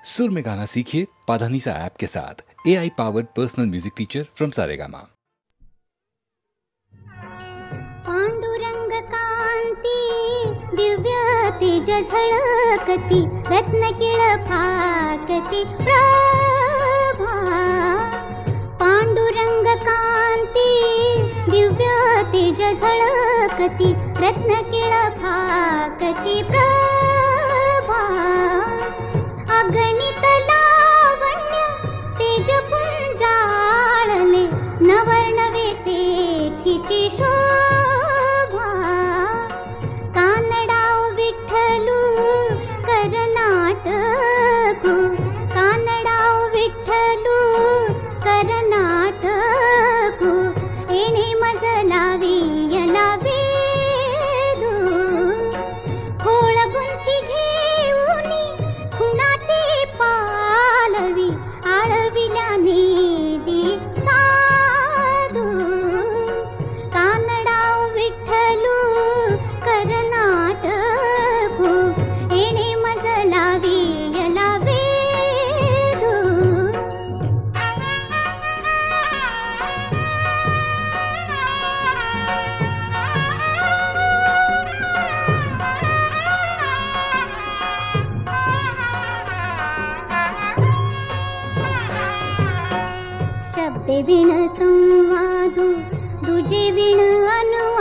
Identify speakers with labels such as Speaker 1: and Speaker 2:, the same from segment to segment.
Speaker 1: सुर में गाना सीखिए पाधानीसा ऐप के साथ। AI powered personal music teacher from Saregama.
Speaker 2: Pandurang कांती दिव्य तेज झळकती, रत्नकिळ फाकती प्रभा। पांडुरंग कांती दिव्य तेज झळकती, रत्नकिळ फाकती प्रभा। अगणित लावण्य तेज पुंजाळले, नवर्णवे तेथीची शोभा। कानडाव विठ्ठलू कर्नाटकू, कानडाव विठ्ठलू कर्नाटकू। येणे मजला वियला वेदू, खोळ गुंती घेऊनी खुणाची पालवी, आळविल्याने दी साधू। कानडाव विठ्ठलू कर्नाटकू, येणे मजला वियला वेदू। शब्दे विण संवादू, दुजे विण अनुवादू।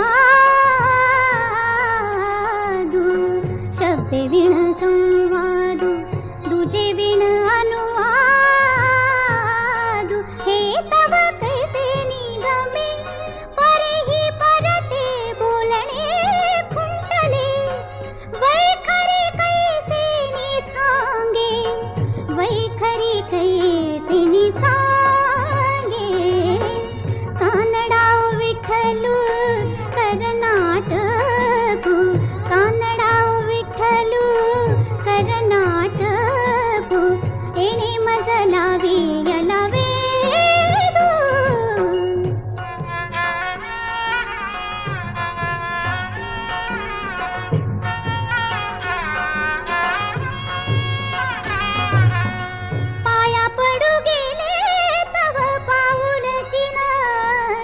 Speaker 2: शब्दे विण संवादू, दुजे विण अनुवादू। हे तव कैसे निगमे, परेही परते बोलणे खुंटले। वैखरी कैसे नि सांगे, वैखरी कैसे नि सांगे। कानडाव विठ्ठलू कर्नाटकू, कानडाव विठ्ठलू कर्नाटकू। येणे मजला वियला वेदू। पाया पडू गेले तव पाऊल चिन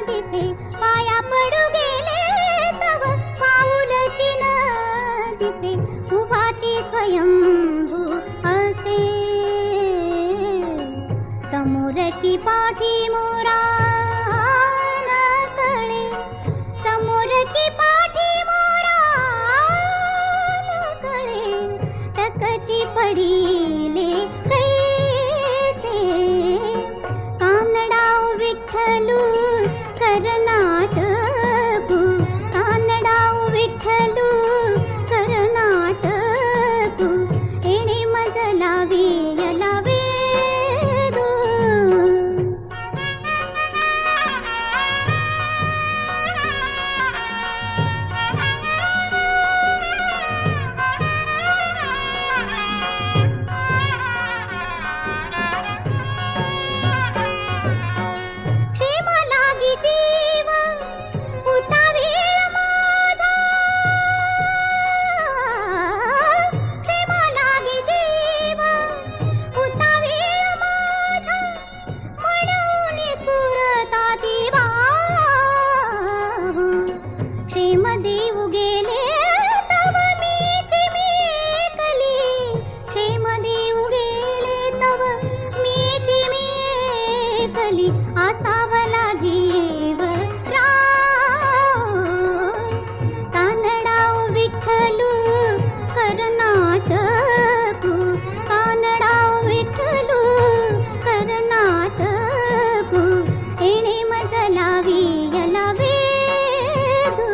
Speaker 2: दिसे, पाया पडू गेले तव पाऊल चिन दिसे। उभाची स्वयंभू असे, समोर की पाठी मोरा न कळे, समोर की पाठी मोरा न कळे। टकची पडीले कैसे, कानडाव विठ्ठलू कर्नाटकू, कानडाव विठ्ठलू कर्नाटकू। येणे मजला वियला वेदू। क्षेम लागी जीव पुता वेळ माझा, क्षेम लागी जीव पुता वेळ माझा। म्हणून स्फुरता दिवा, क्षेम देऊ गेले तव मीची मेकली, क्षेम देऊ गेले तव मीची मेकली। आसावला जीव राव, कानडाव विठ्ठलू कर्नाटकू, कानडाव विठ्ठलू कर्नाटकू। येणे मजला वियला वेदू।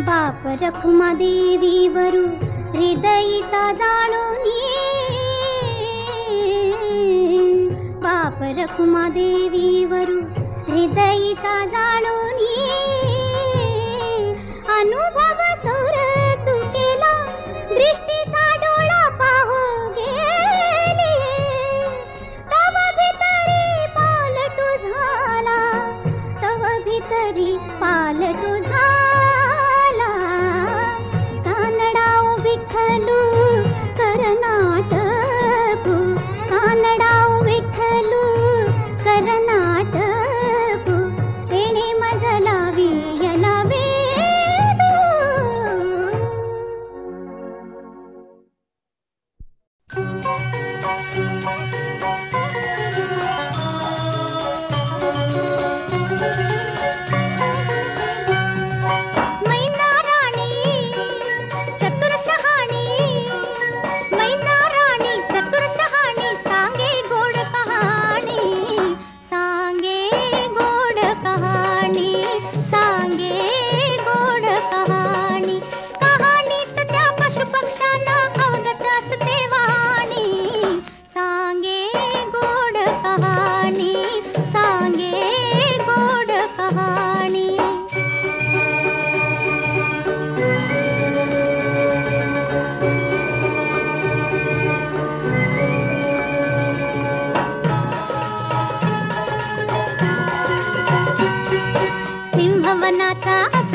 Speaker 2: बाप रखुमा देवीवरू हृदयीचा जाणूनी, बाप रखुमा देवीवरू हृदयीचा जाणूनी। अनुभव सौरसू केला, दृष्टीचा डोळा पाहू गेली। तव भितरी पाल तुझा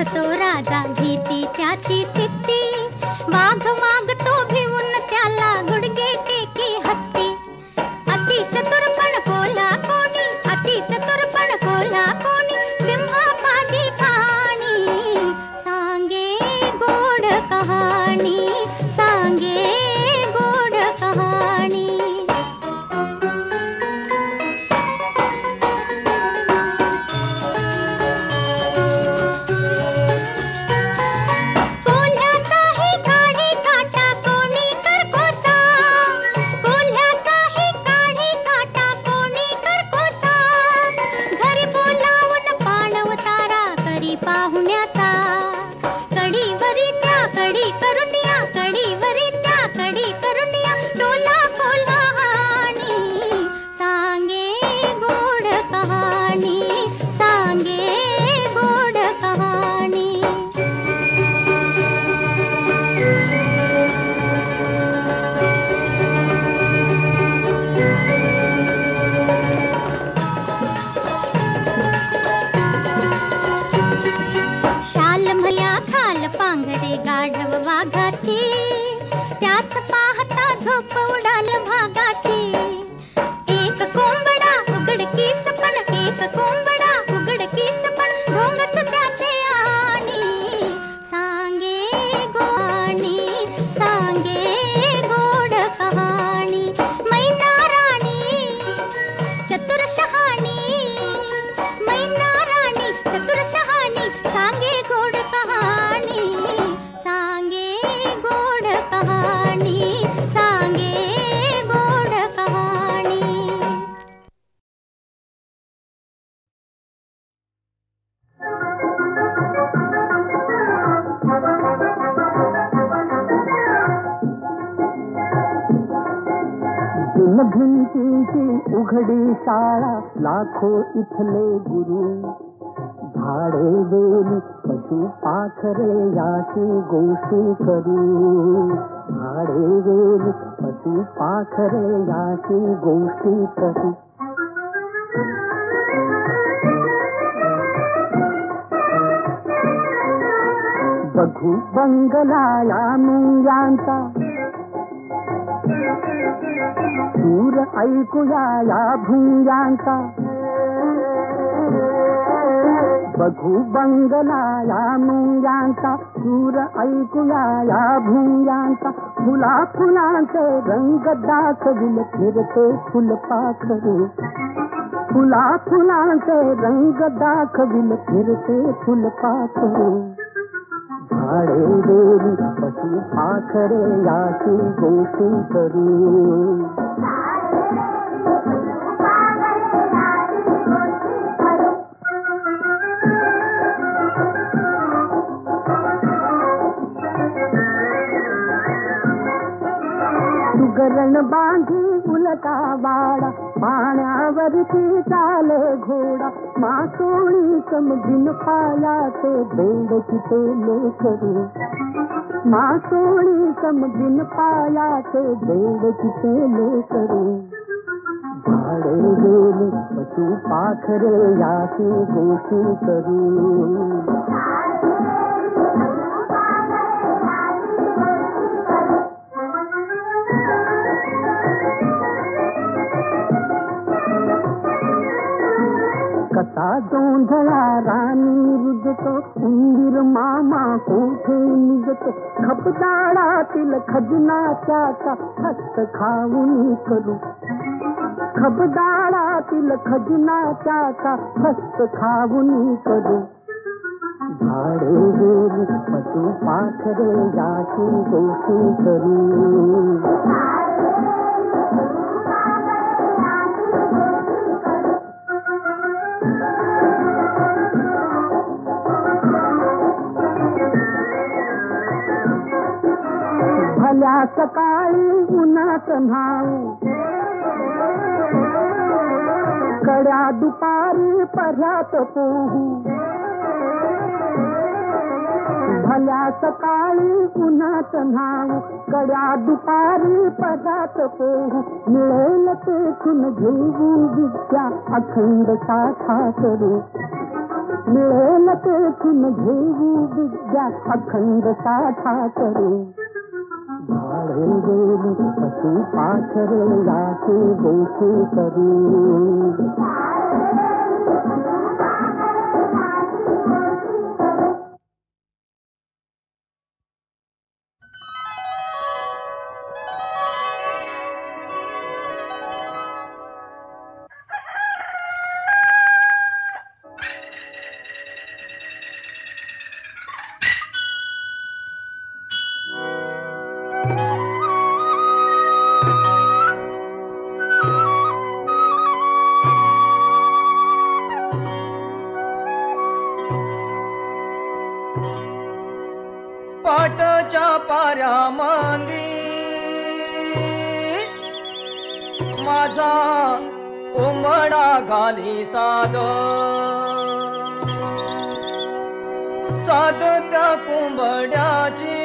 Speaker 2: असतो राजा भीती त्याची चित्ती, वाघ मागतो भिवून त्याला गुडघे टेकी हत्ती. अति चतुरपण कोल्हा कोणी, अति चतुरपण कोल्हा कोणी, सिंहापाशी ठाणी सांगे गोड कहाणी, सांगे गोड कहाणी. कोल्ह्याचाही काढी काटा कोणी करकोचा, कोल्ह्याचाही काढी काटा कोणी करकोचा. घरी बोलावून पाणवतारा करी पाहुण्याचा, कडीवरी त्या कडी करुनिया, कडीवरी त्या कडी करुनिया, टोला कोल्हा हाणी सांगे गोड कहाणी, सांगे गोड कहाणी. शाल भल्या खाल पांघरे गाढव वाघाची, त्यास पाहता झोप उडाल भागाची. एक कोंबडा उघडकीस पण, एक कोंबडा उघडकीस पण, ढोंगच त्याचे आणि सांगे गोणी, सांगे गोड कहाणी. मैना राणी चतुर शहाणी, मैना राणी चतुर शहाणी, सांगे गोड कहाणी, सांगे गोड कहाणी, सांगे गोड कहाणी.
Speaker 3: दिन भिंतींची उघडी शाळा, लाखो इथले गुरु. झाडे वेली पशु पाखरे याची गोष्टी करू, झाडे वेली पशु पाखरे याची गोष्टी करू. बघू बंगला या मुंग्यांचा, सूर ऐकूया या भुंग्यांचा. बघू बंगला या मुंग्यांचा, सूर ऐकूया या भुंग्यांचा. फुला फुलांचे रंग दाखविल फिरते फुलपाखरू, फुला फुलांचे रंग दाखविल फिरते फुलपाखरू. झाडे वेली पशु पाखरे याची गोष्टी करू. सुगरण बांधी उलटा वाडा, पाण्यावरती चाले घोडा. मासोळी समजिन पायाचे बेडकी ते लेकरू, मासोळी समजिन पायाचे बेडकी ते लेकरू. झाडे वेली पशु पाखरे याची गोष्टी करू. कसा गोंधळा राणी रुजतो, उंदीर मामा कोठे निजतो. खबदाडातील खजनाच्याचा हस्त खाऊन करू, खबदाडातील खजनाच्याचा हस्त खाऊन करू. झाडे वेली पशु पाखरे याची गोष्टी करू. भल्या सकाळी उन्हात न्हाऊ, कड्या दुपारी पर्यात पोहू. भल्या सकाळी उन्हात न्हाऊ, कड्या दुपारी पर्यात पोहू. मिळेल तेथून घेऊ विद्या अखंड साठा करू, मिळेल तेथून घेऊ विद्या अखंड साठा करू. झाडे गेली पशु पाखरे याचे गोष्टी करू.
Speaker 4: पाटच्या पाऱ्यामंदी माझा कोंबडा घाली साद साद त्या कोंबड्याची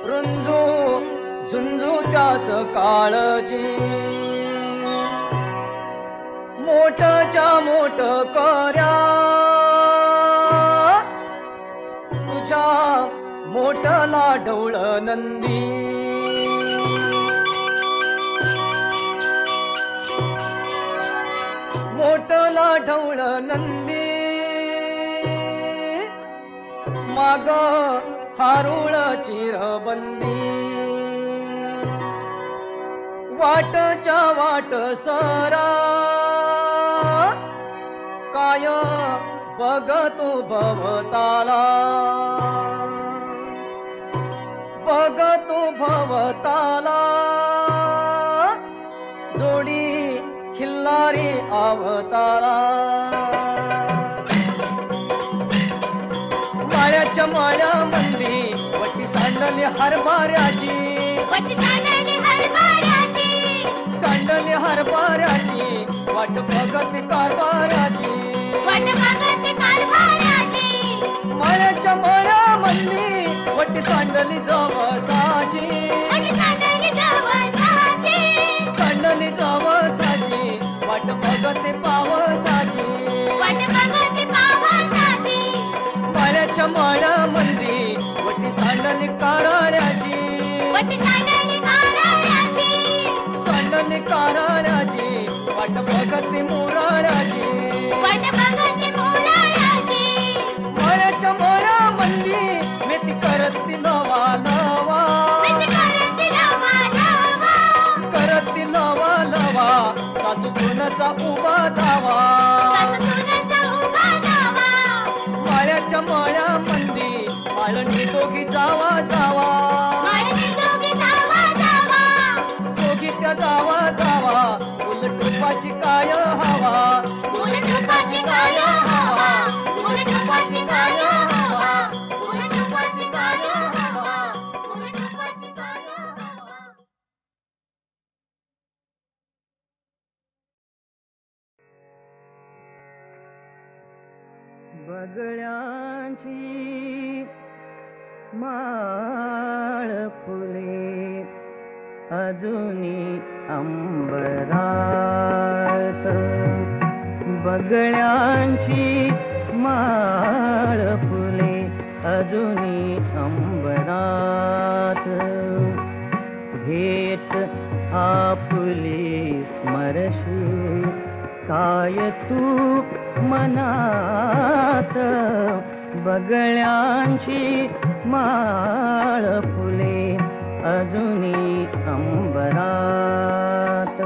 Speaker 4: रुंजू झुंजू त्यास काळजी मोठच्या मोठ कर्या तुझ्या मोठला ढवळ नंदी मोठला ढवळ नंदी माग हारुळ चिरबंदी वाटच्या वाट सरा काय बघतो भवताला बघतो भवताला जोडी खिल्लारी अवतारा माळ्याच्या माळ्यामंदी वटी सांडली हरभऱ्याची सांडली हरभऱ्याची वाट बघत कारभाराची माळ्याच्या माळ्यामंदी वटी सांडली जवसाची सांडली जवसाची वाट बघत पावसाची माळ्याच्या माळ्यामंदी वटी सांडली कारण्याची सांडली कारण्याची वाट बघत मोराण्याची माळ्याच्या माळ्यामंदी मेती करती लवा लवा करती लवा लवा सासू सोनाचा उभा धावा माळ्याच्या माळ्यामंदी माळणी दोघी जावा जावा दोघी त्या जावा जावा उलटुपाची काय हवा उलटुपाची काय हवा उलटुपाची काय हवा उलटुपाची काय हवा उलटुपाची काय हवा. बगळ्यांची माळ फुले अजूनी अंबरात बगळ्यांची माळ फुले अजूनी अंबरात भेट आपली स्मरशी काय तू मनात बगळ्यांची माळ फुले अजूनी अंबरात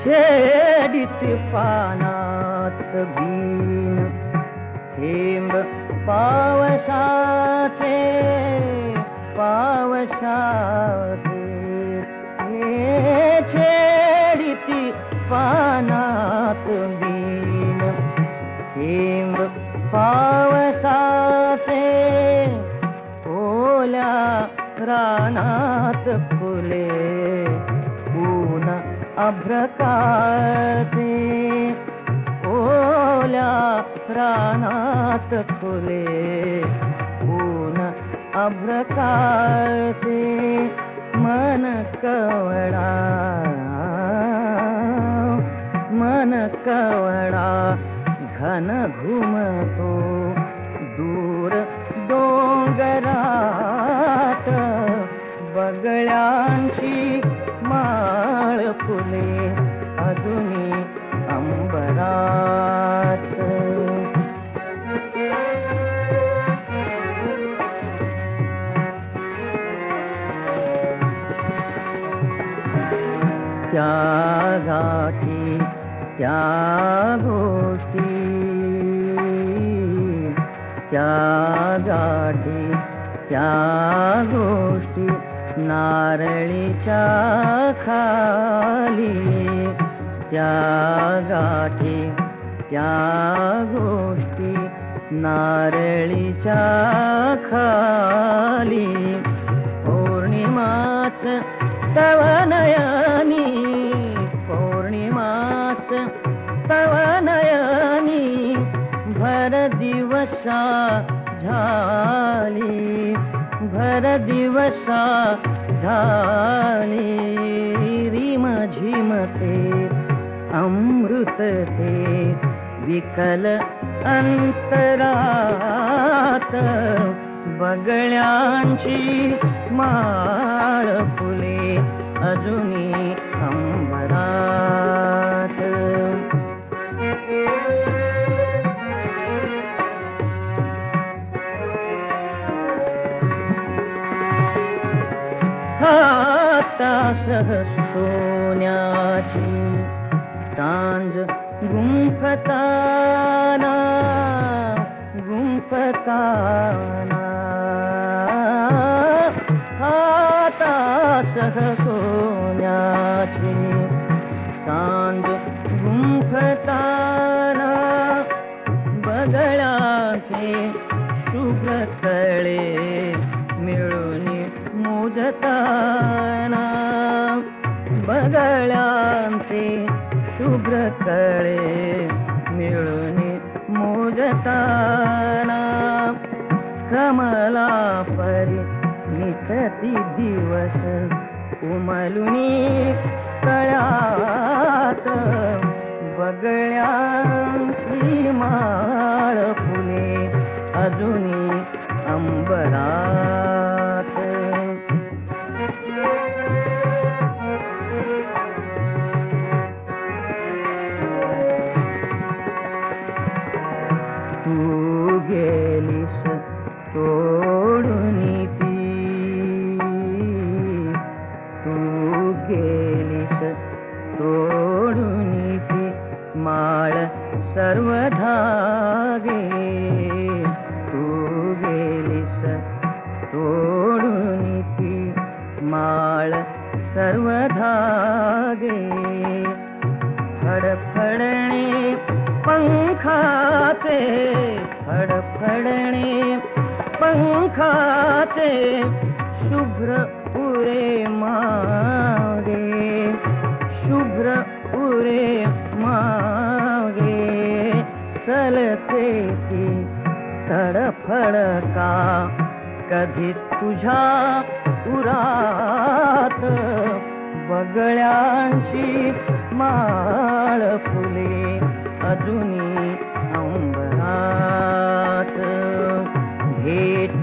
Speaker 4: शेडीत पानात बीन थेंब पावसाचे छेडीती पानात बीन थेंब पावसाचे ओल्या रानात फुले ऊन अभ्रकाचे ओल्या रानात फुले ऊन अभ्रकासे मन कवड़ा घन घुमतो दूर डोंगरात बगळ्यांची माळ फुले अजूनी अंबरात. त्या गाठी त्या गोष्टी त्या गाठी त्या गोष्टी नारळीच्या खाली त्या गाठी त्या गोष्टी नारळीच्या खाली पौर्णिमाच तव नयनी पौर्णिमाच तव नयनी भर दिवसा झाली भर दिवसा झाली रिम झिमते अमृत ते विकल अंतरात बगळ्यांची माळ फुले अजूनी अंबरात. हातासह सोन्याची सांज गुंफताना गुंफताना हातासह सोन्याची सांज गुंफताना बगळ्याचे शुभ्र तळे मिळून मोजताना बगळ्यांचे शुभ्र तळे मिळून मोजताना कमला परी निसती दिवस उमलुनी तळ्यात बगळ्यांची माळ फुले अजूनी अंबरात. तू गेलीस तोडूनी ती तू गेलीस तोडूनी ती माळ सर्व धागे तू गेलीस तोडूनी ती माळ सर्व धागे फडफडणे पंखाचे फडफडणे पंखाचे शुभ्र उरे मागे शुभ्र उरे मागे चलते ती तडफडका कधी तुझ्या उरात बगळ्यांची माळ फुले अजूनी अंबरात. भेट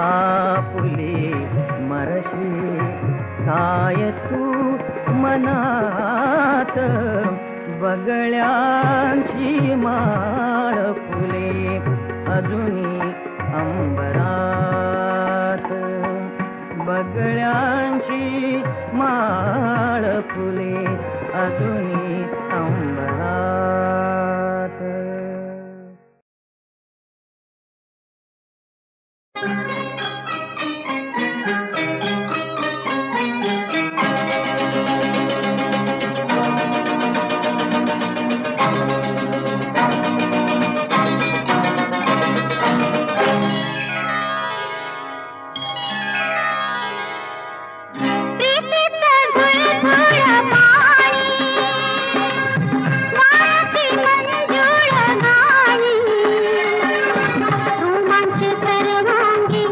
Speaker 4: आपुले मरशी काय तू मनात बगळ्यांची माळ फुले अजूनी अंबरात बगळ्यांची माळ फुले अजूनी अंबरात.
Speaker 2: मंजुळ गाणी रोमांच सर्वांगी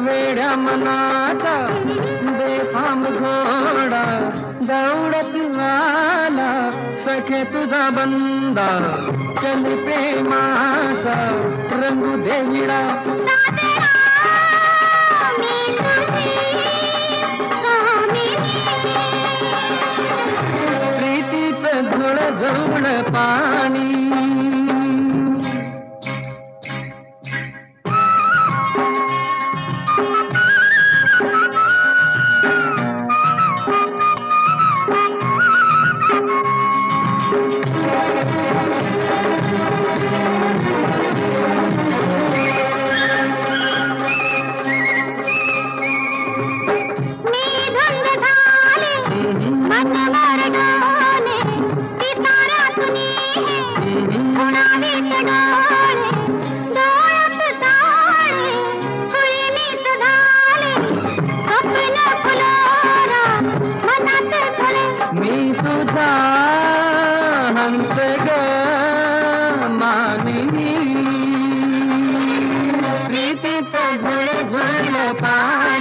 Speaker 4: वेड्या मनाचा बेफाम घोडा दौडत आला सखे तुझा बंदा चल प्रेमाचा रंगू दे विडा प्रीतीचं झुळ झुळ पाणी प्रीतीचं झुळ झुळ पाणी